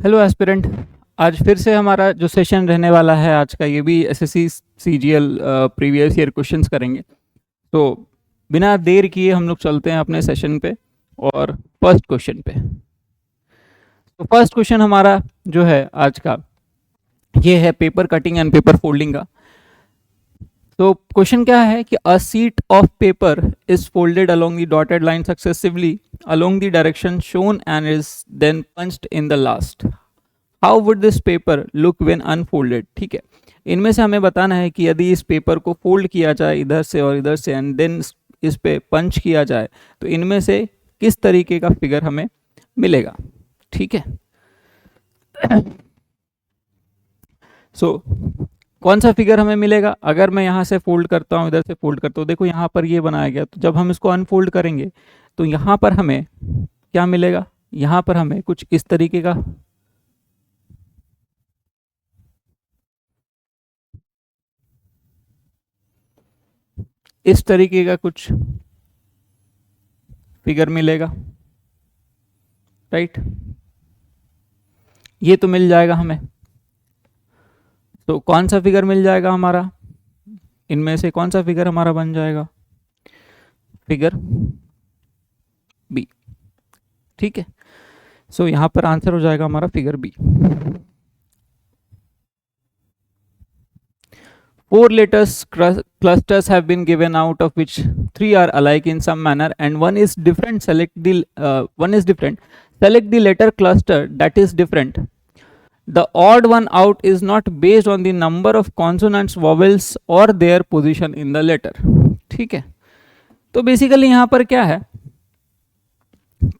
Hello aspirant. आज फिर से हमारा जो सेशन रहने वाला है आज का, ये भी SSC CGL previous year questions करेंगे। तो बिना देर किए हम लोग चलते हैं अपने सेशन पे और फर्स्ट क्वेश्चन पे। तो फर्स्ट क्वेश्चन हमारा जो है आज का, ये है paper cutting and paper folding का। तो क्वेश्चन क्या है कि a sheet of paper is folded along the dotted line successively along the direction shown and is then punched in the last. How would this paper look when unfolded. ठीक है, इनमें से हमें बताना है कि यदि इस पेपर को फोल्ड किया जाए इधर से और इधर से एंड देन इस पे पंच किया जाए तो इनमें से किस तरीके का फिगर हमें मिलेगा। ठीक है, सो कौन सा फिगर हमें मिलेगा। अगर मैं यहाँ से फोल्ड करता हूँ, इधर से फोल्ड करता हूँ, देखो यहाँ पर ये बनाया गया, तो जब हम इसको अनफोल्ड करेंगे तो यहाँ पर हमें क्या मिलेगा। यहाँ पर हमें कुछ इस तरीके का कुछ फिगर मिलेगा, राइट। ये तो मिल जाएगा हमें। तो कौन सा फिगर मिल जाएगा हमारा, इनमें से कौन सा फिगर हमारा बन जाएगा, फिगर बी। ठीक है, सो यहां पर आंसर हो जाएगा हमारा figure B. 4 letters clusters have been given, out of which 3 are alike in some manner and one is different. Select the letter cluster that is different. The odd one out is not based on the number of consonants, vowels or their position in the letter. ठीक है, तो basically यहाँ पर क्या है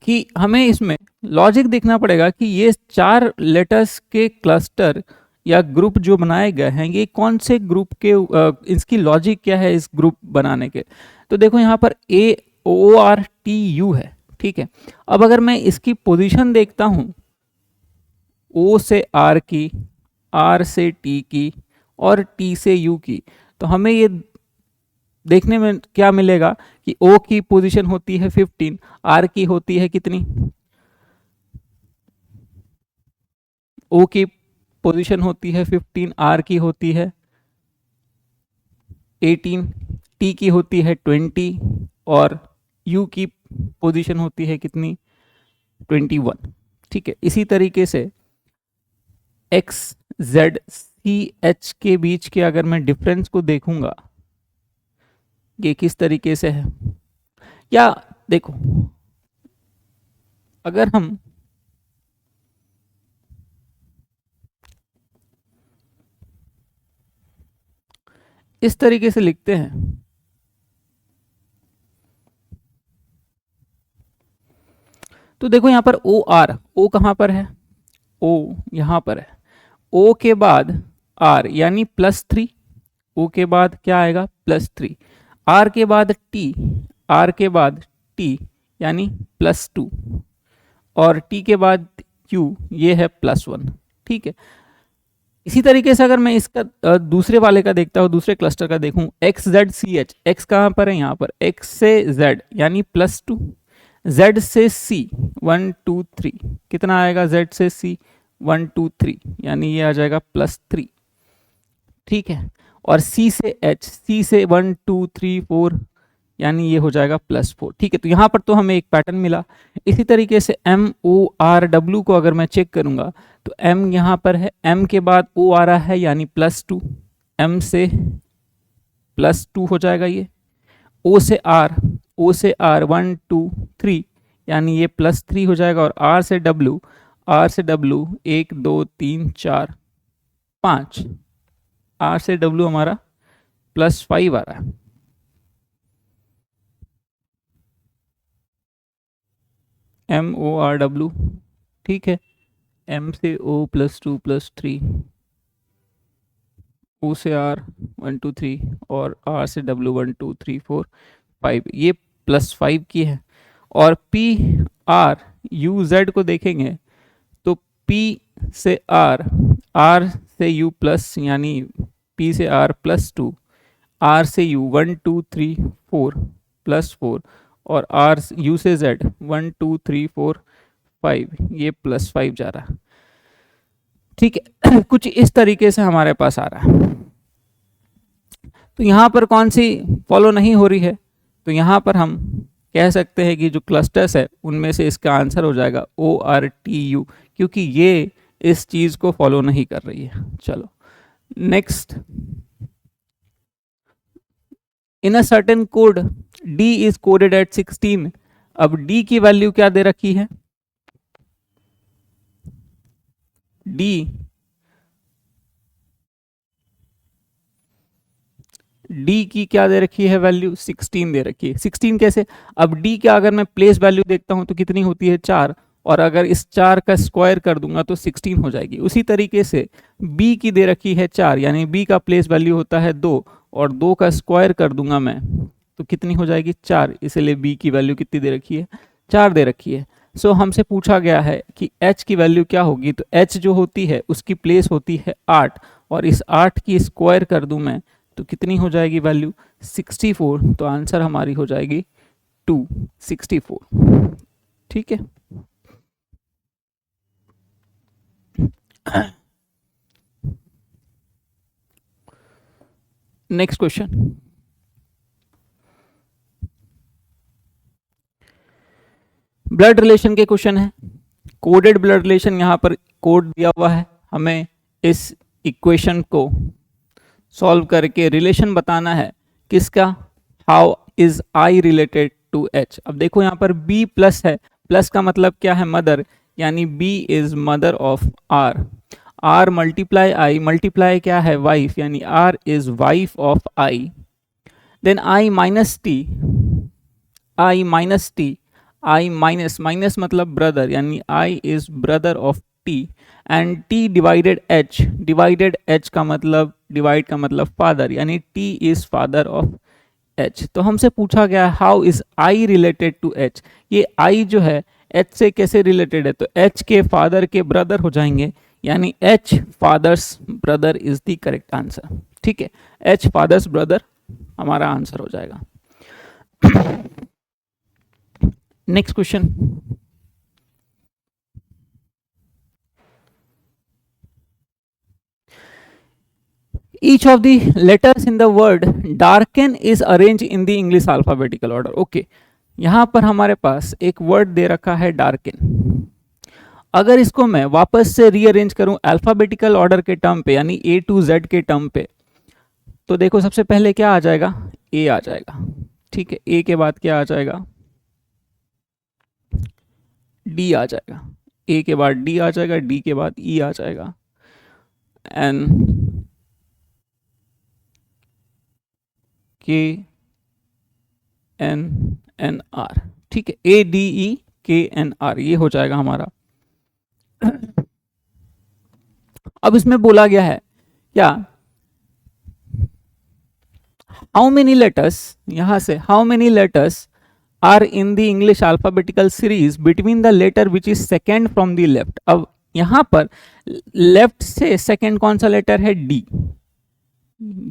कि हमें इसमें लॉजिक देखना पड़ेगा कि ये 4 लेटर्स के क्लस्टर या ग्रुप जो बनाए गए हैं ये कौन से ग्रुप के, इसकी लॉजिक क्या है इस ग्रुप बनाने के। तो देखो यहाँ पर AORTU है। ठीक है, अब अगर मैं इसकी पोजीशन देखता हूँ, O से R की, R से T की और T से U की, तो हमें ये देखने में क्या मिलेगा कि O की पोजीशन होती है 15, R की होती है कितनी, O की पोजीशन होती है 15, R की होती है 18, T की होती है 20 और U की पोजीशन होती है कितनी, 21। ठीक है, इसी तरीके से X Z C H के बीच के अगर मैं डिफरेंस को देखूंगा ये किस तरीके से है, या देखो अगर हम इस तरीके से लिखते हैं, तो देखो यहाँ पर O कहाँ पर है, O यहाँ पर है, O के बाद R यानी +3, O के बाद क्या आएगा +3, R के बाद T, R के बाद T यानी +2 और T के बाद Q ये है +1। ठीक है, इसी तरीके से अगर मैं इसका दूसरे वाले का देखता हूँ, दूसरे क्लस्टर का देखूं, XZCH, X कहाँ पर है यहाँ पर, X से Z यानी +2, Z से C 1 2 3 कितना आएगा, Z से C 1 2 3 यानी ये आ जाएगा +3। ठीक है, और C से H, C से 1 2 3 4 यानी ये हो जाएगा +4। ठीक है, तो यहाँ पर तो हमें एक पैटर्न मिला। इसी तरीके से MORW को अगर मैं चेक करूंगा तो M यहाँ पर है, M के बाद O आ रहा है यानी +2, M से +2 हो जाएगा ये, O से R 1 2 3 यानी ये +3 हो जाएगा, और R से W 1 2 3 4 5, R से W हमारा +5 आ रहा है। MORW। ठीक है, M से O +2 +3, O से R 1 2 3 और R से W 1 2 3 4 5, ये +5 की है। और PRUZ को देखेंगे तो P से R, R से U प्लस यानी P से R +2, R से U 1 2 3 4 +4 और U से Z 1 2 3 4 5, ये +5 जा रहा है। ठीक है। कुछ इस तरीके से हमारे पास आ रहा है। तो यहाँ पर कौन सी फॉलो नहीं हो रही है, तो यहाँ पर हम कह सकते हैं कि जो क्लस्टर्स है उनमें से इसका आंसर हो जाएगा ORTU, क्योंकि ये इस चीज को फॉलो नहीं कर रही है। चलो next, in a certain code D is coded at 16। अब D की वैल्यू क्या दे रखी है, D की क्या दे रखी है वैल्यू, 16 दे रखी है। 16 कैसे, अब D का अगर मैं प्लेस वैल्यू देखता हूं तो कितनी होती है 4, और अगर इस 4 का स्क्वायर कर दूंगा तो 16 हो जाएगी। उसी तरीके से B की दे रखी है 4, यानी B का प्लेस वैल्यू होता है 2, और 2 का स्क्वायर कर दूंगा मैं तो कितनी हो जाएगी 4, इसलिए B की वैल्यू कितनी दे रखी है, 4 दे रखी है। सो हमसे पूछा गया है कि H की वैल्यू क्या होगी, तो H जो होती है उसकी प्लेस होती है 8, और इस 8 की स्क्वायर कर दूं मैं तो कितनी हो जाएगी वैल्यू, 64। तो आंसर हमारी हो जाएगी 264। ठीक है। नेक्स्ट क्वेश्चन, ब्लड रिलेशन के क्वेश्चन है। कोडेड ब्लड रिलेशन, यहां पर कोड दिया हुआ है, हमें इस इक्वेशन को सॉल्व करके रिलेशन बताना है किसका, how is I related to H. अब देखो यहाँ पर B प्लस है, प्लस का मतलब क्या है, मदर, यानी B is mother of R। R multiply I, multiply क्या है, वाइफ, यानी R is wife of I। Then I minus T, I minus T, I minus, minus मतलब ब्रदर, यानी I is brother of T। And T divided H, divided H का मतलब, divide का मतलब father, यानी T is father of H। तो हमसे पूछा गया है how is I related to H। ये I जो है H से कैसे रिलेटेड है, तो H के फादर के ब्रदर हो जाएंगे, यानी H fathers brother is the correct answer. ठीक है, H फादर्स ब्रदर हमारा आंसर हो जाएगा। Next question, each of the letters in the word darken is arranged in the English alphabetical order। Okay, यहां पर हमारे पास एक वर्ड दे रखा है डार्कन। अगर इसको मैं वापस से रीअरेंज करूं अल्फाबेटिकल ऑर्डर के टर्म पे, यानी A to Z के टर्म पे, तो देखो सबसे पहले क्या आ जाएगा, A आ जाएगा। ठीक है, A के बाद क्या आ जाएगा, D आ जाएगा। A के बाद D आ जाएगा, D के बाद E आ जाएगा, N KNNR। ठीक है, ADEKNR, ये हो जाएगा हमारा। अब इसमें बोला गया है क्या, हाउ मेनी लेटर्स, यहां से how many letters are in the English alphabetical series between the letter which is second from the left. अब यहां पर लेफ्ट से सेकेंड कौन सा लेटर है, D,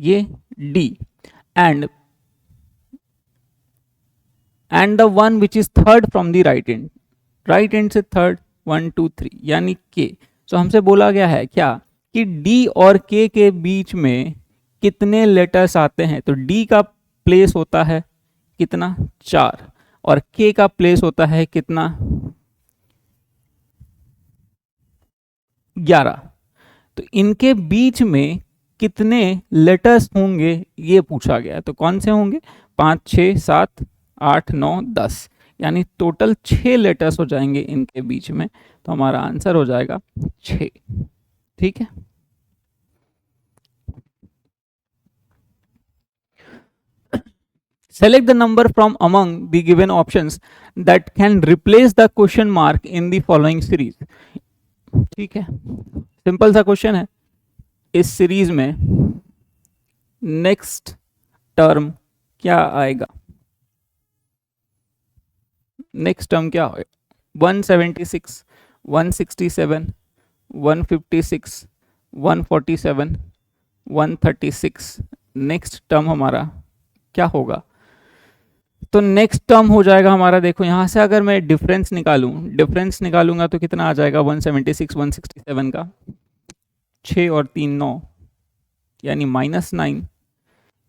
ये D, and the one which is third from the right end, right end से third 1 2 3 यानी K। तो हमसे बोला गया है क्या कि D और K के बीच में कितने लेटर्स आते हैं, तो D का प्लेस होता है कितना, 4, और K का प्लेस होता है कितना, 11। तो इनके बीच में कितने लेटर्स होंगे ये पूछा गया है। तो कौन से होंगे, 5 6 7 8 9 10, यानी टोटल 6 लेटर्स हो जाएंगे इनके बीच में। तो हमारा आंसर हो जाएगा 6। ठीक है, select the number from among the given options that can replace the question mark in the following series। ठीक है, सिंपल सा क्वेश्चन है। इस सीरीज में नेक्स्ट टर्म क्या आएगा, नेक्स्ट टर्म क्या होगा, 176 167 156 147 136, नेक्स्ट टर्म हमारा क्या होगा, तो नेक्स्ट टर्म हो जाएगा हमारा, देखो यहां से अगर मैं डिफरेंस निकालूंगा तो कितना आ जाएगा, 176 167 का 6 और 3 9 यानी -9,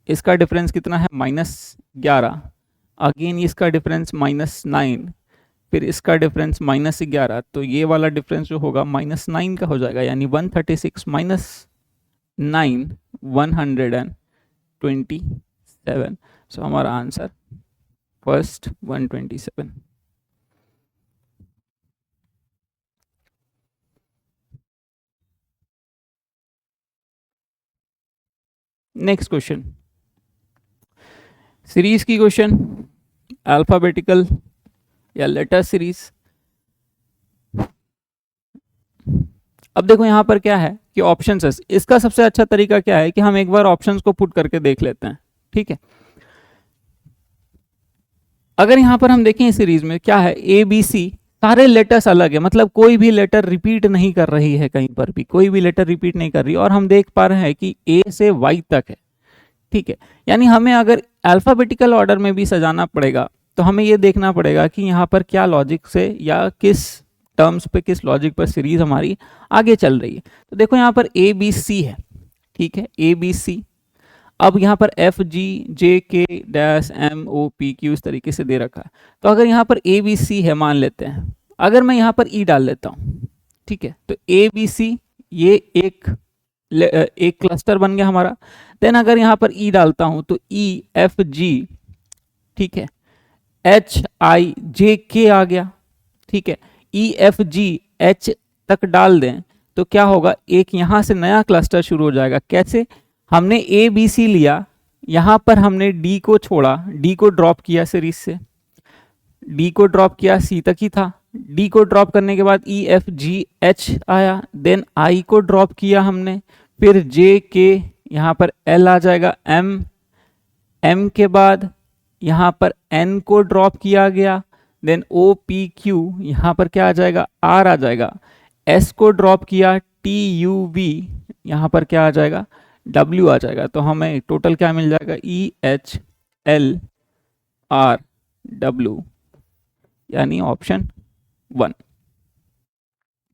इसका डिफरेंस कितना है -11, अगेन इसका डिफरेंस -9, फिर इसका डिफरेंस -11, तो ये वाला डिफरेंस जो होगा -9 का हो जाएगा, यानी 136 -9 127। सो हमारा answer first 127। Next question, series की क्वेश्चन, अल्फाबेटिकल या लेटर सीरीज। अब देखो यहां पर क्या है कि ऑप्शंस है, इसका सबसे अच्छा तरीका क्या है कि हम एक बार ऑप्शंस को पुट करके देख लेते हैं, ठीक है। अगर यहां पर हम देखें सीरीज में क्या है, ए बी सी, सारे लेटर्स अलग है, मतलब कोई भी लेटर रिपीट नहीं कर रही है, कहीं पर भी कोई भी लेटर रिपीट नहीं कर रही, और हम देख पा रहे हैं कि ए से वाई तक है, ठीक है। यानी हमें अगर अल्फाबेटिकल ऑर्डर में भी सजाना पड़ेगा तो हमें ये देखना पड़ेगा कि यहाँ पर क्या लॉजिक से या किस टर्म्स पे, किस लॉजिक पर सीरीज हमारी आगे चल रही है। तो देखो यहाँ पर ए बी सी है, ठीक है, ए बी सी। अब यहाँ पर F G J K dash M O P Q इस तरीके से दे रखा है। तो अगर यहाँ पर ए बी सी है, मान लेते हैं, अगर मैं यहाँ पर ई डाल लेता हूँ, ठीक है, तो ए बी सी ये एक क्लस्टर बन गया हमारा। देन अगर यहाँ पर ई डालता हूँ तो ई एफ जी, ठीक है, एच आई जे के आ गया, ठीक है, ई एफ जी एच तक डाल दें तो क्या होगा, एक यहाँ से नया क्लस्टर शुरू हो जाएगा। कैसे, हमने ए बी सी लिया, यहाँ पर हमने डी को छोड़ा, डी को ड्रॉप किया सीरीज से, डी को ड्रॉप किया, सी तक ही था, डी को ड्रॉप करने के बाद ई एफ जी एच आया, देन आई को ड्रॉप किया हमने, फिर जे के, यहाँ पर एल आ जाएगा, एम, एम के बाद यहाँ पर एन को ड्रॉप किया गया, देन ओ पी क्यू, यहाँ पर क्या आ जाएगा, आर आ जाएगा, एस को ड्रॉप किया, टी यू वी, यहाँ पर क्या आ जाएगा, डब्ल्यू आ जाएगा। तो हमें टोटल क्या मिल जाएगा, E H L R W, यानी ऑप्शन 1,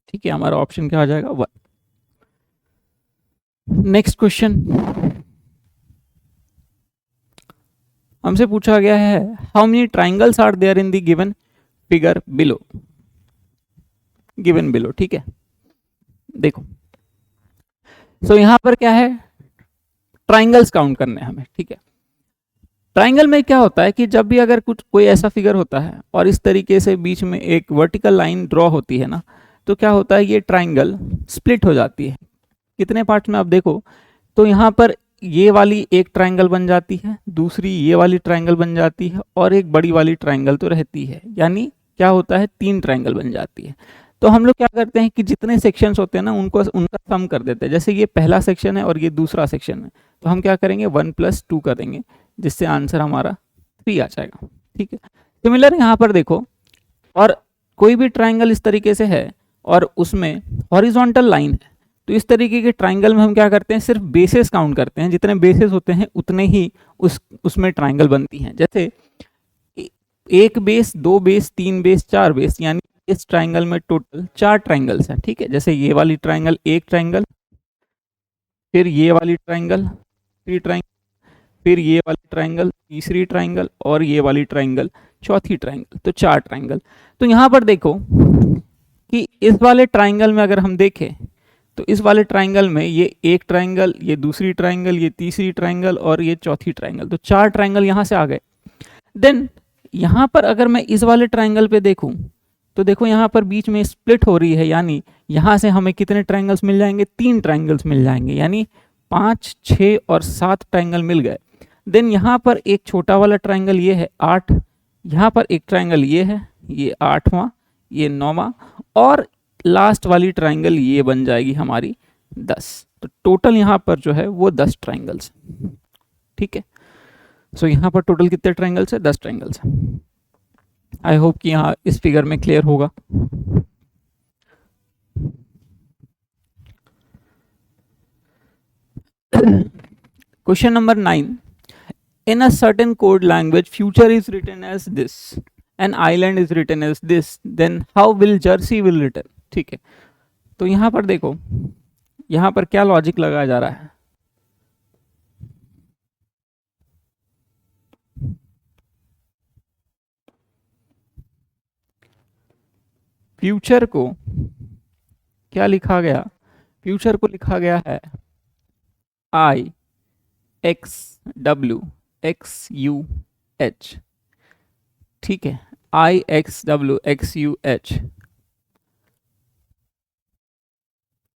ठीक है, हमारा ऑप्शन क्या आ जाएगा, 1। नेक्स्ट क्वेश्चन हमसे पूछा गया है, how many triangles are there in the given figure below, given below, ठीक है। देखो सो यहां पर क्या है, ट्राइंगल्स काउंट करने हैं हमें, ठीक है। ट्राइंगल में क्या होता है कि जब भी अगर कुछ कोई ऐसा फिगर होता है और इस तरीके से बीच में एक वर्टिकल लाइन ड्रॉ होती है ना, तो क्या होता है, ये ट्राइंगल स्प्लिट हो जाती है। कितने पार्ट में आप देखो तो यहाँ पर ये वाली एक ट्राइंगल बन जाती है, दूसरी ये वाली ट्राइंगल बन जाती है, और एक बड़ी वाली ट्राइंगल तो रहती है, यानी क्या होता है, 3 ट्राइंगल बन जाती है। तो हम लोग क्या करते हैं कि जितने सेक्शंस होते हैं ना उनका सम कर देते हैं। जैसे ये पहला सेक्शन है और ये दूसरा सेक्शन है, तो हम क्या करेंगे, 1 + 2 करेंगे, जिससे आंसर हमारा 3 आ जाएगा, ठीक है। सिमिलर यहाँ पर देखो, और कोई भी ट्राइंगल इस तरीके से है और उसमें हॉरिजॉन्टल लाइन है, तो इस तरीके के ट्राइंगल में हम क्या करते हैं, सिर्फ बेसेस काउंट करते हैं, जितने बेसेस होते हैं उतने ही उसमें ट्राइंगल बनती हैं। जैसे 1 बेस, 2 बेस, 3 बेस, 4 बेस, यानी इस ट्राइंगल में टोटल 4 ट्राइंगल्स हैं, ठीक है। जैसे ये वाली ट्राइंगल एक ट्राइंगल, फिर ये वाली ट्राइंगल 3 ट्राइंगल, फिर ये वाली ट्राइंगल तीसरी ट्राइंगल, और ये वाली ट्राइंगल चौथी ट्राइंगल, तो 4 ट्राइंगल। तो यहाँ पर देखो कि इस वाले ट्राइंगल में अगर हम देखें तो इस वाले ट्राइंगल में ये एक ट्राइंगल, ये दूसरी ट्राइंगल, ये तीसरी ट्राइंगल, और ये चौथी ट्राइंगल, तो 4 ट्राइंगल यहाँ से आ गए। देन यहाँ पर अगर मैं इस वाले ट्राइंगल पे देखूं तो देखो यहाँ पर बीच में स्प्लिट हो रही है, यानी यहाँ से हमें कितने ट्राइंगल्स मिल जाएंगे, 3 ट्राइंगल्स मिल जाएंगे, यानी 5, 6 और 7 ट्राइंगल मिल गए। देन यहाँ पर एक छोटा वाला ट्राइंगल ये है 8, यहाँ पर एक ट्राइंगल ये है, ये 8वां, ये 9वां, और लास्ट वाली ट्राइंगल ये बन जाएगी हमारी 10। तो टोटल यहाँ पर जो है वो 10 ट्राइंगल्स, ठीक है। सो यहाँ पर टोटल कितने ट्राइंगल्स है, 10 ट्राइंगल्स है। आई होप कि यहाँ इस फिगर में क्लियर होगा। Question number 9, in a certain code language future is written as this, an island is written as this, then how will Jersey will written, ठीक है। तो यहाँ पर देखो, यहां पर क्या लॉजिक लगाया जा रहा है? फ्यूचर को क्या लिखा गया? फ्यूचर को लिखा गया है I X W X U H. ठीक है, I X W X U H.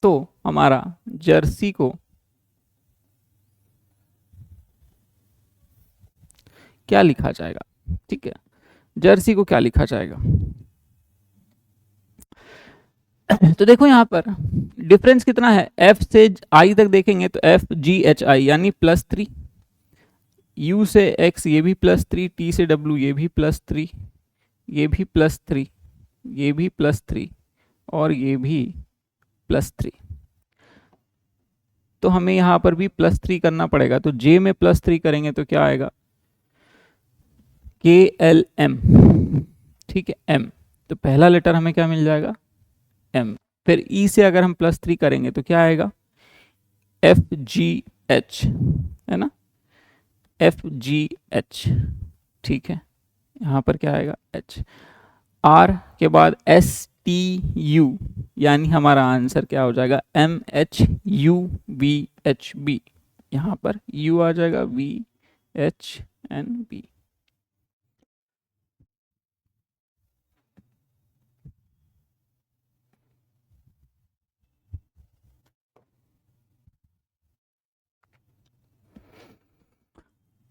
तो हमारा जर्सी को क्या लिखा जाएगा? ठीक है, जर्सी को क्या लिखा जाएगा? तो देखो यहां पर डिफरेंस कितना है, एफ से आई तक देखेंगे तो एफ जी एच आई यानी +3, यू से एक्स ये भी +3, टी से डब्ल्यू ये भी +3, ये भी +3, ये भी +3 और ये भी +3। तो हमें यहां पर भी +3 करना पड़ेगा। तो जे में +3 करेंगे तो क्या आएगा? के एल एम। ठीक है, एम। तो पहला लेटर हमें क्या मिल जाएगा? एम। फिर ई से अगर हम +3 करेंगे तो क्या आएगा? एफ जी एच, है ना, एफ जी एच। ठीक है, यहां पर क्या आएगा? एच। आर के बाद एस टी यू यानी हमारा आंसर क्या हो जाएगा? M H U V H B. यहां पर यू आ जाएगा, V H N B.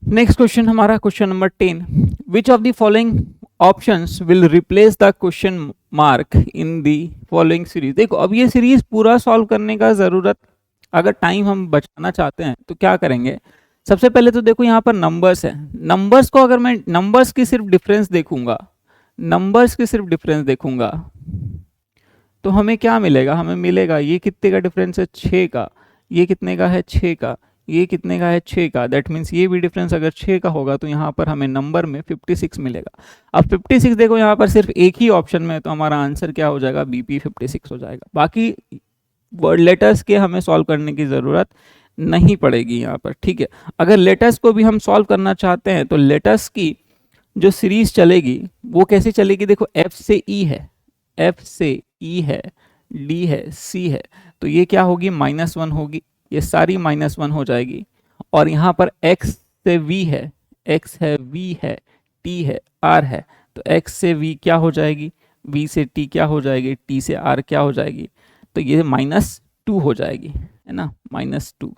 Next question हमारा question number 10, which of the following options will replace the question mark in the following series. देखो अब ये सीरीज पूरा सॉल्व करने का जरूरत, अगर टाइम हम बचाना चाहते हैं तो क्या करेंगे? सबसे पहले तो देखो यहाँ पर नंबर्स है, नंबर्स को अगर मैं नंबर्स की सिर्फ डिफरेंस देखूंगा, नंबर्स की सिर्फ डिफरेंस देखूंगा तो हमें क्या मिलेगा? हमें मिलेगा ये कितने का डिफरेंस है? 6 का। ये कितने का है? 6 का। ये कितने का है? 6 का। दैट मीन्स ये भी डिफरेंस अगर 6 का होगा तो यहाँ पर हमें नंबर में 56 मिलेगा। अब 56 देखो यहाँ पर सिर्फ एक ही ऑप्शन में है तो हमारा आंसर क्या हो जाएगा? बीपी 56 हो जाएगा। बाकी वर्ड लेटर्स के हमें सॉल्व करने की ज़रूरत नहीं पड़ेगी यहाँ पर। ठीक है, अगर लेटर्स को भी हम सॉल्व करना चाहते हैं तो लेटर्स की जो सीरीज चलेगी वो कैसे चलेगी? देखो एफ से ई है, एफ से ई है, डी है, सी है, तो ये क्या होगी? -1 होगी, ये सारी -1 हो जाएगी। और यहाँ पर x से v है, x है, v है, t है, r है, तो x से v क्या हो जाएगी? v से t क्या हो जाएगी? t से r क्या हो जाएगी? तो ये -2 हो जाएगी, है ना, -2,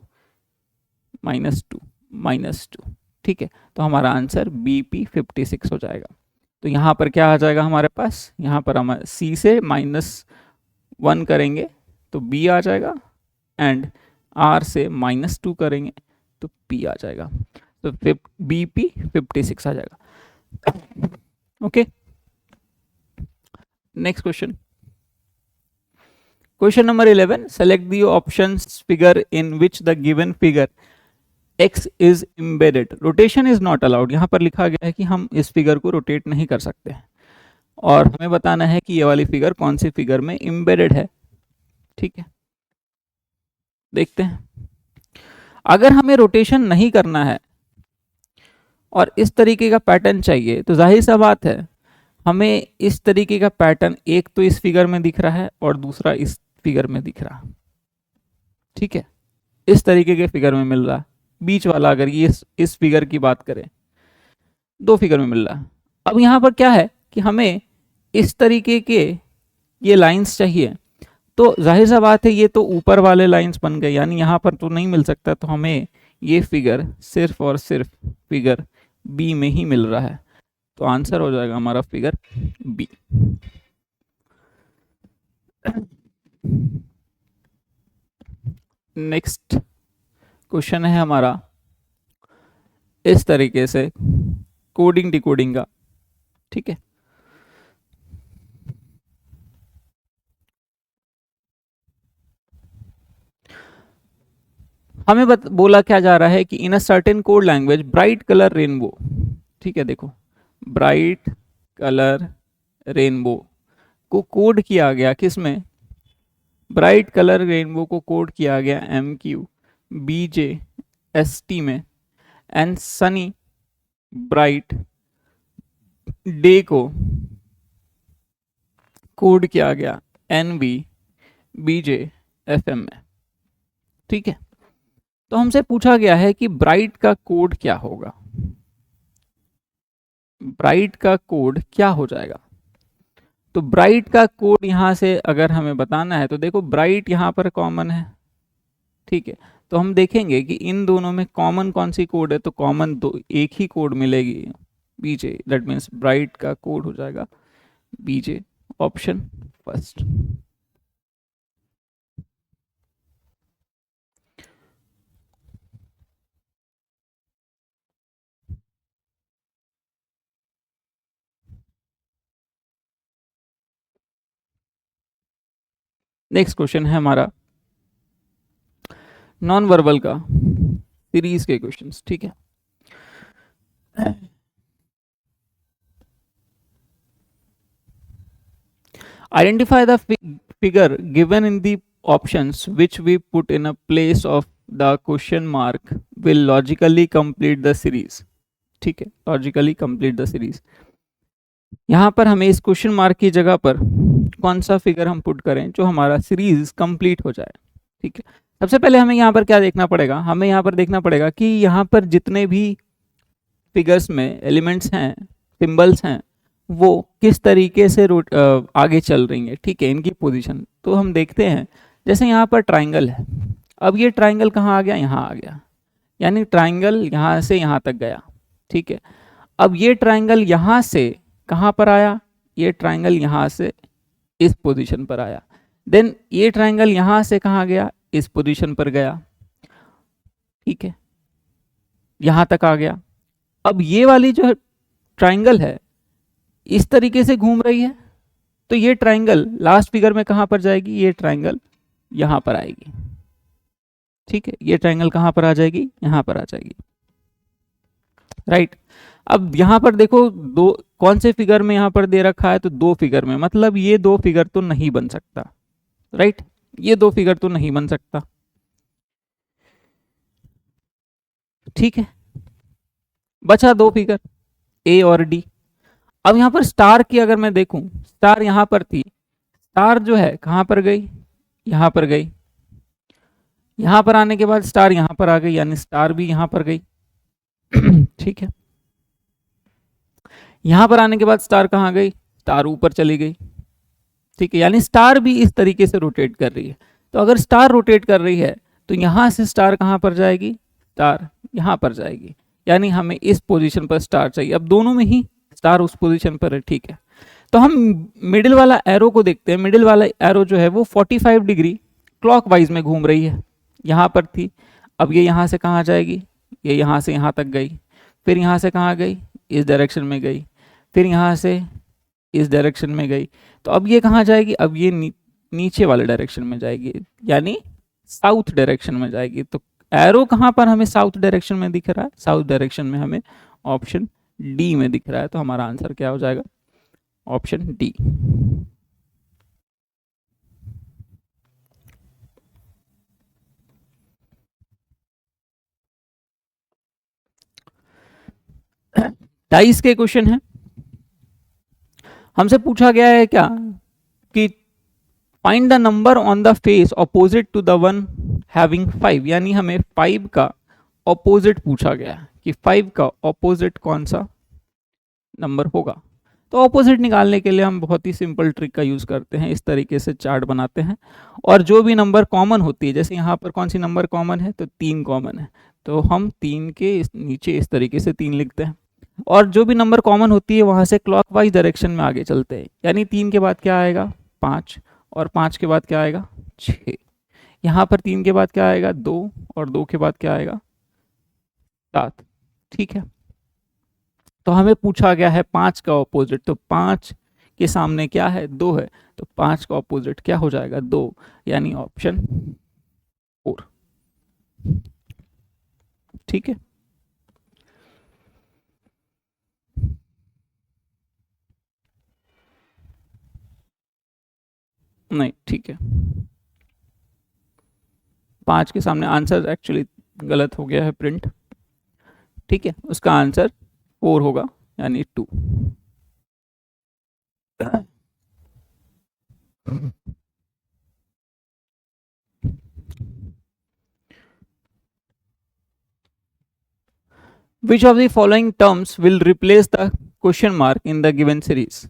-2, -2। ठीक है, तो हमारा आंसर BP 56 हो जाएगा। तो यहाँ पर क्या आ जाएगा हमारे पास? यहाँ पर हम C से -1 करेंगे तो B आ जाएगा, एंड R से -2 करेंगे तो P आ जाएगा। तो BP 56 आ जाएगा। Okay, next question, question number 11, select the options figure in which the given figure x is embedded, rotation is not allowed. यहाँ पर लिखा गया है कि हम इस फिगर को रोटेट नहीं कर सकते हैं और हमें बताना है कि ये वाली फिगर कौन सी फिगर में एम्बेडेड है। ठीक है, देखते हैं। अगर हमें रोटेशन नहीं करना है और इस तरीके का पैटर्न चाहिए तो जाहिर सा बात है हमें इस तरीके का पैटर्न एक तो इस फिगर में दिख रहा है और दूसरा इस फिगर में दिख रहा है। ठीक है, इस तरीके के फिगर में मिल रहा है, बीच वाला अगर ये इस फिगर की बात करें, 2 फिगर में मिल रहा है। अब यहाँ पर क्या है कि हमें इस तरीके के ये लाइंस चाहिए, तो जाहिर सा बात है ये तो ऊपर वाले लाइंस बन गए, यानी यहाँ पर तो नहीं मिल सकता, तो हमें ये फिगर सिर्फ और सिर्फ फिगर बी में ही मिल रहा है। तो आंसर हो जाएगा हमारा फिगर बी। नेक्स्ट क्वेश्चन है हमारा इस तरीके से कोडिंग डिकोडिंग का। ठीक है, हमें बोला क्या जा रहा है कि in a certain code language bright colour rainbow. ठीक है, देखो ब्राइट कलर रेनबो को कोड किया गया किसमें? ब्राइट कलर रेनबो को कोड किया गया MQ BJST में, एंड सनी ब्राइट डे को कोड किया गया NBBJFM में। ठीक है, तो हमसे पूछा गया है कि ब्राइट का कोड क्या होगा, ब्राइट का कोड क्या हो जाएगा। तो ब्राइट का कोड यहां से अगर हमें बताना है तो देखो ब्राइट यहां पर कॉमन है, ठीक है, तो हम देखेंगे कि इन दोनों में कॉमन कौन सी कोड है, तो कॉमन दो एक ही कोड मिलेगी बीजे, दैट मीन्स ब्राइट का कोड हो जाएगा बीजे, ऑप्शन फर्स्ट। नेक्स्ट क्वेश्चन है हमारा नॉन वर्बल का, सीरीज के क्वेश्चंस, ठीक है। Identify the figure given in the options which we put in a place of the question mark will logically complete the series। ठीक है, logically complete the series। यहाँ पर हमें इस क्वेश्चन मार्क की जगह पर कौन सा फिगर हम पुट करें जो हमारा सीरीज कंप्लीट हो जाए। ठीक है, सबसे पहले हमें यहाँ पर क्या देखना पड़ेगा, हमें यहाँ पर देखना पड़ेगा कि यहाँ पर जितने भी फिगर्स में एलिमेंट्स हैं, सिंबल्स हैं, वो किस तरीके से आगे चल रही है। ठीक है, इनकी पोजीशन तो हम देखते हैं, जैसे यहाँ पर ट्राइंगल है, अब ये ट्राइंगल कहाँ आ गया, यहाँ आ गया, यानी ट्राइंगल यहाँ से यहाँ तक गया। ठीक है, अब ये ट्राइंगल यहाँ से कहाँ पर आया, ये ट्राइंगल यहाँ से इस पोजीशन पर आया, देन ये ट्राइंगल यहाँ से कहाँ गया, इस पोजीशन पर गया। ठीक है, यहाँ तक आ गया। अब ये वाली जो ट्राइंगल है इस तरीके से घूम रही है, तो ये ट्राइंगल लास्ट फिगर में कहां पर जाएगी, ये ट्राइंगल यहां पर आएगी। ठीक है, ये ट्राइंगल कहां पर आ जाएगी, यहां पर आ जाएगी, राइट। अब यहां पर देखो दो कौन से फिगर में यहां पर दे रखा है, तो दो फिगर में, मतलब ये दो फिगर तो नहीं बन सकता, राइट, ये दो फिगर तो नहीं बन सकता। ठीक है, बचा दो फिगर ए और डी। अब यहां पर स्टार की अगर मैं देखूं, स्टार यहां पर थी, स्टार जो है कहां पर गई, यहां पर गई, यहां पर आने के बाद स्टार यहां पर आ गई, यानी स्टार भी यहां पर गई। ठीक है, यहां पर आने के बाद स्टार कहां गई, स्टार ऊपर चली गई। ठीक है, यानी स्टार भी इस तरीके से रोटेट कर रही है। तो अगर स्टार रोटेट कर रही है तो यहां से स्टार कहां पर जाएगी, स्टार यहां पर जाएगी, यानी हमें इस पोजीशन पर स्टार चाहिए। अब दोनों में ही स्टार उस पोजीशन पर है। ठीक है, तो हम मिडिल वाला एरो को देखते हैं। मिडिल वाला एरो जो है वो 45 डिग्री क्लॉकवाइज में घूम रही है, यहाँ पर थी, अब ये यहाँ से कहाँ जाएगी, ये यहाँ से यहाँ तक गई, फिर यहाँ से कहाँ गई, इस डायरेक्शन में गई, फिर यहाँ से इस डायरेक्शन में गई, तो अब ये कहाँ जाएगी, अब ये नीचे वाले डायरेक्शन में जाएगी, यानी साउथ डायरेक्शन में जाएगी। तो एरो कहाँ पर हमें साउथ डायरेक्शन में दिख रहा है, साउथ डायरेक्शन में हमें ऑप्शन डी में दिख रहा है। तो हमारा आंसर क्या हो जाएगा, ऑप्शन डी। डाइस के क्वेश्चन है, हमसे पूछा गया है क्या कि find the number on the face opposite to the one having 5, यानी हमें 5 का ऑपोजिट पूछा गया है कि 5 का ऑपोजिट कौन सा नंबर होगा। तो ऑपोजिट निकालने के लिए हम बहुत ही सिंपल ट्रिक का यूज करते हैं, इस तरीके से चार्ट बनाते हैं, और जो भी नंबर कॉमन होती है, जैसे यहाँ पर कौन सी नंबर कॉमन है, तो 3 कॉमन है, तो हम 3 के नीचे इस तरीके से 3 लिखते हैं, और जो भी नंबर कॉमन होती है वहां से क्लॉकवाइज डायरेक्शन में आगे चलते हैं, यानी 3 के बाद क्या आएगा, 5, और 5 के बाद क्या आएगा, 6, यहाँ पर 3 के बाद क्या आएगा, 2, और 2 के बाद क्या आएगा, 7। ठीक है, तो हमें पूछा गया है 5 का ऑपोजिट, तो 5 के सामने क्या है, 2 है, तो 5 का ऑपोजिट क्या हो जाएगा, 2, यानी ऑप्शन 4। ठीक है, नहीं, ठीक है, 5 के सामने आंसर एक्चुअली गलत हो गया है प्रिंट, ठीक है, उसका आंसर 4 होगा यानी 2। Which of the following terms will replace the question mark in the given series?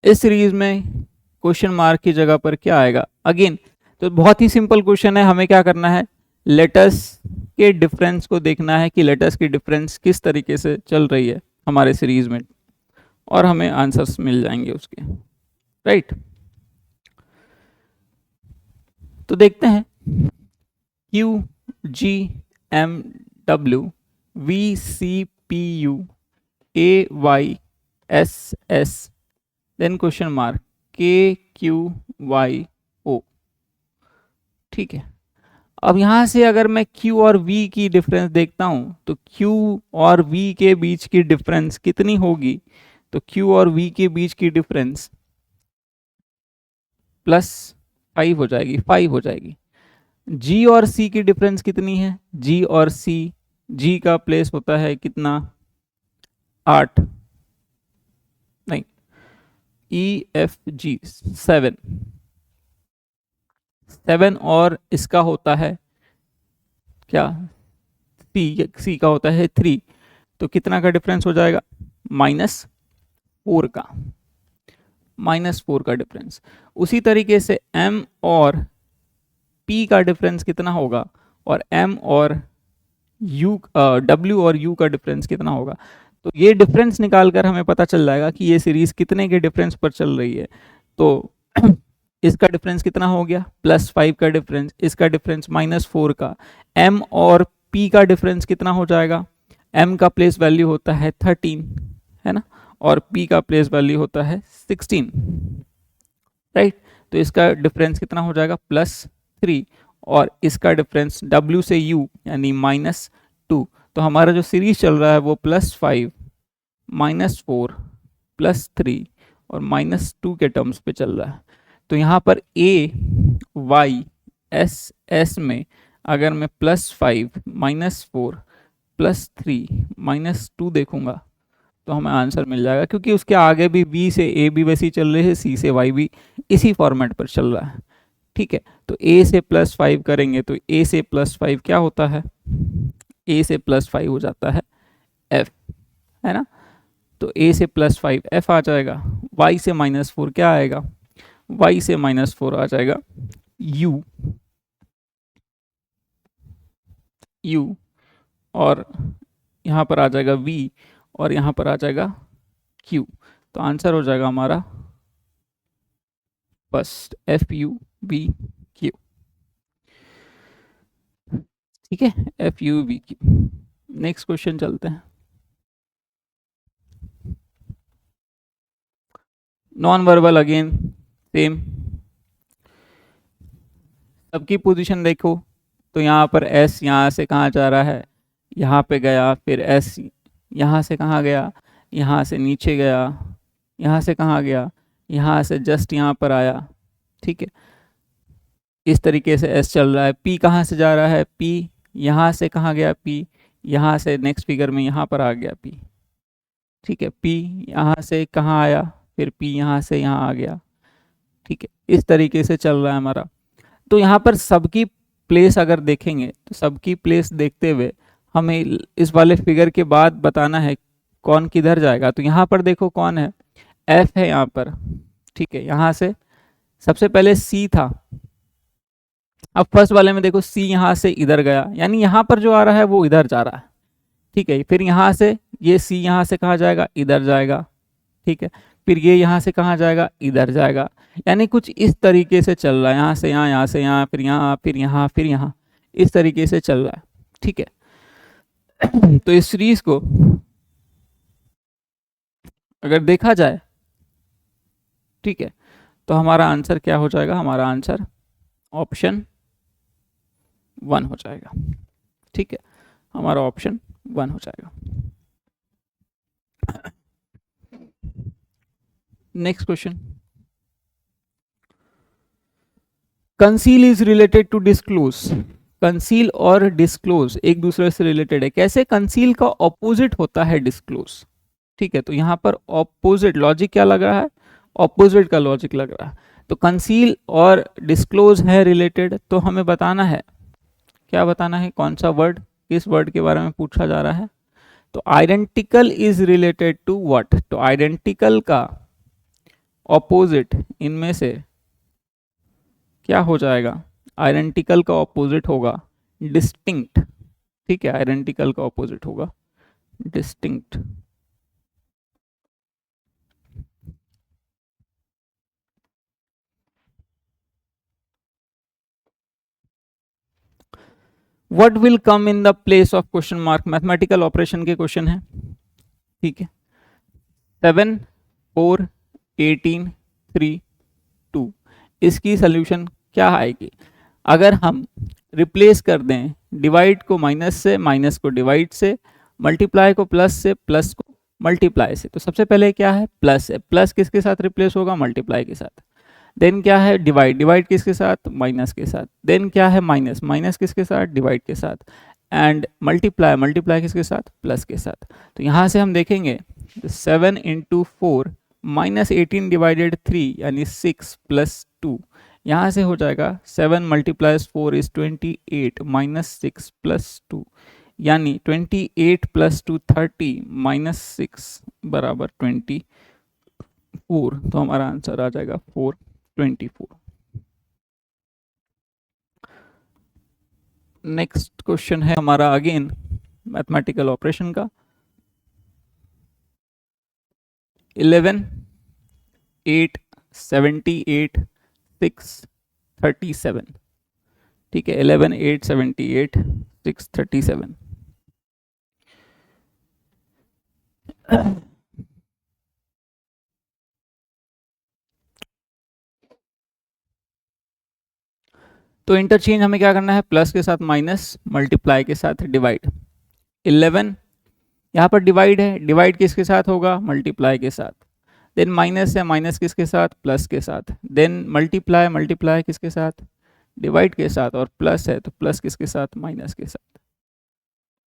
इस सीरीज में क्वेश्चन मार्क की जगह पर क्या आएगा? अगेन तो बहुत ही सिंपल क्वेश्चन है, हमें क्या करना है, लेटर्स के डिफरेंस को देखना है कि लेटर्स की डिफरेंस किस तरीके से चल रही है हमारे सीरीज में, और हमें आंसर्स मिल जाएंगे उसके, राइट। तो देखते हैं, Q G M W V C P U A Y S S then question mark के क्यू वाई ओ, ठीक है। अब यहां से अगर मैं Q और V की डिफरेंस देखता हूं तो Q और V के बीच की डिफरेंस कितनी होगी? तो Q और V के बीच की डिफरेंस +5 हो जाएगी, 5 हो जाएगी। G और C की डिफरेंस कितनी है? G और C, G का प्लेस होता है कितना? 8, नहीं, EFG 7, 7 और इसका होता है क्या? C का होता है 3, तो कितना का डिफरेंस हो जाएगा? -4 का, -4 का डिफरेंस। उसी तरीके से M और P का डिफरेंस कितना होगा, और M और U, W और U का डिफरेंस कितना होगा? तो ये डिफरेंस निकालकर हमें पता चल जाएगा कि ये सीरीज कितने के डिफरेंस पर चल रही है। तो इसका डिफरेंस कितना हो गया? +5 का डिफरेंस, इसका डिफरेंस -4 का। M और P का डिफरेंस कितना हो जाएगा? M का प्लेस वैल्यू होता है 13, है ना, और P का प्लेस वैल्यू होता है 16, राइट। तो इसका डिफरेंस कितना हो जाएगा? +3, और इसका डिफरेंस W से U यानी -2। तो हमारा जो सीरीज चल रहा है वो +5, -4, +3 और -2 के टर्म्स पे चल रहा है। तो यहाँ पर A Y S S में अगर मैं +5, -4, +3, -2 देखूंगा तो हमें आंसर मिल जाएगा, क्योंकि उसके आगे भी B से A भी वैसी चल रही है, C से Y भी इसी फॉर्मेट पर चल रहा है, ठीक है। तो A से +5 करेंगे तो A से +5 क्या होता है? A से +5 हो जाता है F, है ना। तो A से +5 F आ जाएगा। Y से -4 क्या आएगा? Y से -4 आ जाएगा U, और यहाँ पर आ जाएगा V, और यहाँ पर आ जाएगा Q। तो आंसर हो जाएगा हमारा फर्स्ट FUVQ, ठीक है, FUVQ। नेक्स्ट क्वेश्चन चलते हैं। नॉन वर्बल, अगेन सेम, सबकी पोजीशन देखो। तो यहाँ पर S यहाँ से कहाँ जा रहा है? यहाँ पे गया, फिर S यहाँ से कहाँ गया? यहाँ से नीचे गया, यहाँ से कहाँ गया? यहाँ से जस्ट यहाँ पर आया, ठीक है। इस तरीके से S चल रहा है। P कहाँ से जा रहा है? P यहाँ से कहाँ गया? P यहाँ से नेक्स्ट फिगर में यहाँ पर आ गया P, ठीक है। P यहाँ से कहाँ आया? फिर P यहाँ से यहाँ आ गया, ठीक है। इस तरीके से चल रहा है हमारा। तो यहाँ पर सबकी प्लेस अगर देखेंगे तो सबकी प्लेस देखते हुए हमें इस वाले फिगर के बाद बताना है कौन किधर जाएगा। तो यहाँ पर देखो कौन है? F है यहाँ पर, ठीक है। यहाँ से सबसे पहले C था, अब फर्स्ट वाले में देखो C यहाँ से इधर गया, यानी यहाँ पर जो आ रहा है वो इधर जा रहा है, ठीक है। फिर यहाँ से ये C यहाँ से कहाँ जाएगा? इधर जाएगा, ठीक है। फिर ये यहाँ से कहाँ जाएगा? इधर जाएगा, यानी कुछ इस तरीके से चल रहा है, यहाँ से यहाँ, यहाँ से यहाँ, फिर यहाँ, फिर यहाँ, फिर यहाँ, इस तरीके से चल रहा है, ठीक है। तो इस सीरीज को अगर देखा जाए, ठीक है, तो हमारा आंसर क्या हो जाएगा? हमारा आंसर ऑप्शन 1 हो जाएगा, ठीक है। हमारा ऑप्शन 1 हो जाएगा। Next question, conceal is related to disclose, conceal और डिस्क्लोज एक दूसरे से रिलेटेड है। कैसे? कंसील का ऑपोजिट होता है डिस्क्लोज, ठीक है। तो यहाँ पर ऑपोजिट लॉजिक क्या लग रहा है? ऑपोजिट का लॉजिक लग रहा है। तो कंसील और डिस्क्लोज है रिलेटेड, तो हमें बताना है, क्या बताना है? कौन सा वर्ड, किस वर्ड के बारे में पूछा जा रहा है? तो identical is related to what? तो आइडेंटिकल का ऑपोजिट इनमें से क्या हो जाएगा? आइडेंटिकल का ऑपोजिट होगा डिस्टिंक्ट, ठीक है। आइडेंटिकल का ऑपोजिट होगा distinct. What will come in the place of question mark? Mathematical operation के क्वेश्चन है, ठीक है। 7 4 18 3 2, इसकी सोल्यूशन क्या आएगी? अगर हम रिप्लेस कर दें डिवाइड को माइनस से, माइनस को डिवाइड से, मल्टीप्लाई को प्लस से, प्लस को मल्टीप्लाई से, तो सबसे पहले क्या है? प्लस है। प्लस किसके साथ रिप्लेस होगा? मल्टीप्लाई के साथ। देन क्या है? डिवाइड, डिवाइड किसके साथ? माइनस के साथ। देन क्या है? माइनस, माइनस किसके साथ? डिवाइड के साथ। एंड मल्टीप्लाई, मल्टीप्लाई किसके साथ? प्लस के साथ। तो यहाँ से हम देखेंगे 7 इंटू 4 माइनस 18 डिवाइडेड 3 यानी 6 प्लस 2, यहाँ से हो जाएगा 7 मल्टीप्लाइज 4 इज 28 माइनस 6 प्लस 2, यानी 28 प्लस 2 30 माइनस 6 बराबर 24। तो हमारा आंसर आ जाएगा 424। नेक्स्ट क्वेश्चन है हमारा अगेन मैथमेटिकल ऑपरेशन का। 11 8 78 6 37, ठीक है। 11 8 78 6 37। तो इंटरचेंज हमें क्या करना है? प्लस के साथ माइनस, मल्टीप्लाई के साथ डिवाइड। 11 यहाँ पर डिवाइड है, डिवाइड किसके साथ होगा? मल्टीप्लाई के साथ। देन माइनस है, माइनस किसके साथ? प्लस के साथ। देन मल्टीप्लाई, मल्टीप्लाई किसके साथ? डिवाइड के साथ। और प्लस है तो प्लस किसके साथ? माइनस के साथ।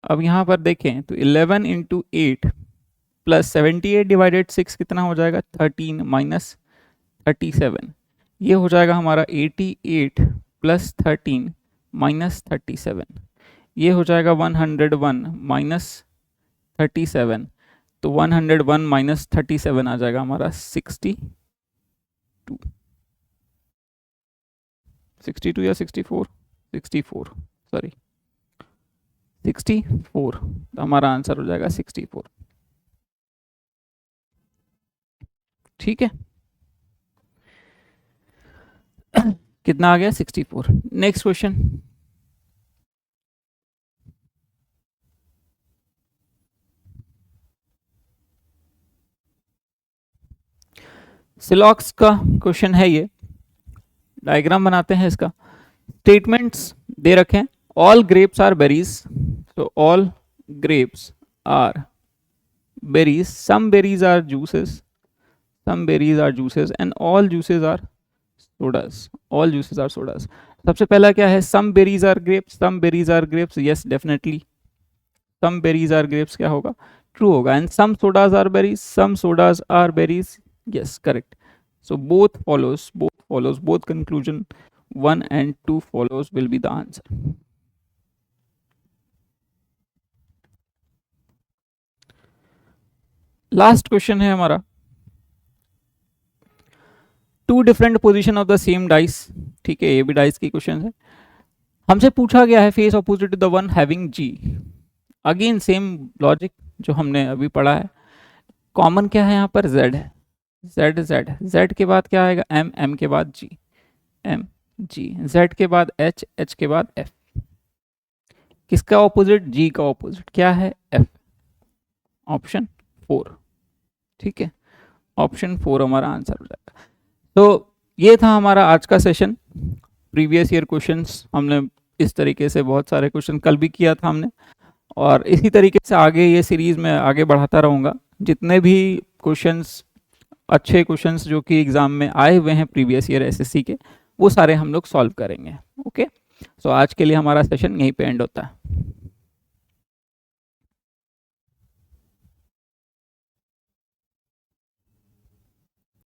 अब यहाँ पर देखें तो 11 इंटू 8 प्लस 78 डिवाइडेड 6 कितना हो जाएगा? 13 माइनस 37, ये हो जाएगा हमारा 88 प्लस 13 माइनस 37, ये हो जाएगा 101 माइनस 37। तो 101 माइनस 37 आ जाएगा हमारा 62, 62 या 64, 64 सॉरी 64। तो हमारा आंसर हो जाएगा 64, ठीक है। कितना आ गया? 64। Next question. सिलॉक्स का क्वेश्चन है ये, डायग्राम बनाते हैं इसका। स्टेटमेंट्स दे रखे हैं, ऑल ग्रेप्स आर बेरीज, तो all grapes are berries, some berries are juices, some berries are juices and all juices are sodas, all juices are sodas। सबसे पहला क्या है? some berries are grapes, some berries are grapes, yes definitely some berries are grapes क्या होगा? true होगा। and some sodas are berries, some sodas are berries, yes correct। so both follows, both conclusion 1 and 2 follows will be the answer। Last question है हमारा, two different position of the same dice, ठीक है। ये भी dice की question है। हमसे पूछा गया है face opposite to the one having G. Again same logic जो हमने अभी पढ़ा है। कॉमन क्या है यहाँ पर? z है, z के बाद क्या आएगा? m के बाद g, z के बाद h के बाद f। किसका ऑपोजिट? g का ऑपोजिट क्या है? f। ऑप्शन 4, ठीक है। ऑप्शन 4 हमारा आंसर हो जाएगा। तो ये था हमारा आज का सेशन। प्रीवियस ईयर क्वेश्चंस हमने इस तरीके से बहुत सारे क्वेश्चन कल भी किया था हमने, और इसी तरीके से आगे ये सीरीज़ में आगे बढ़ाता रहूँगा। जितने भी क्वेश्चंस, अच्छे क्वेश्चंस जो कि एग्ज़ाम में आए हुए हैं प्रीवियस ईयर एसएससी के, वो सारे हम लोग सॉल्व करेंगे। ओके, सो आज के लिए हमारा सेशन यहीं पे एंड होता है।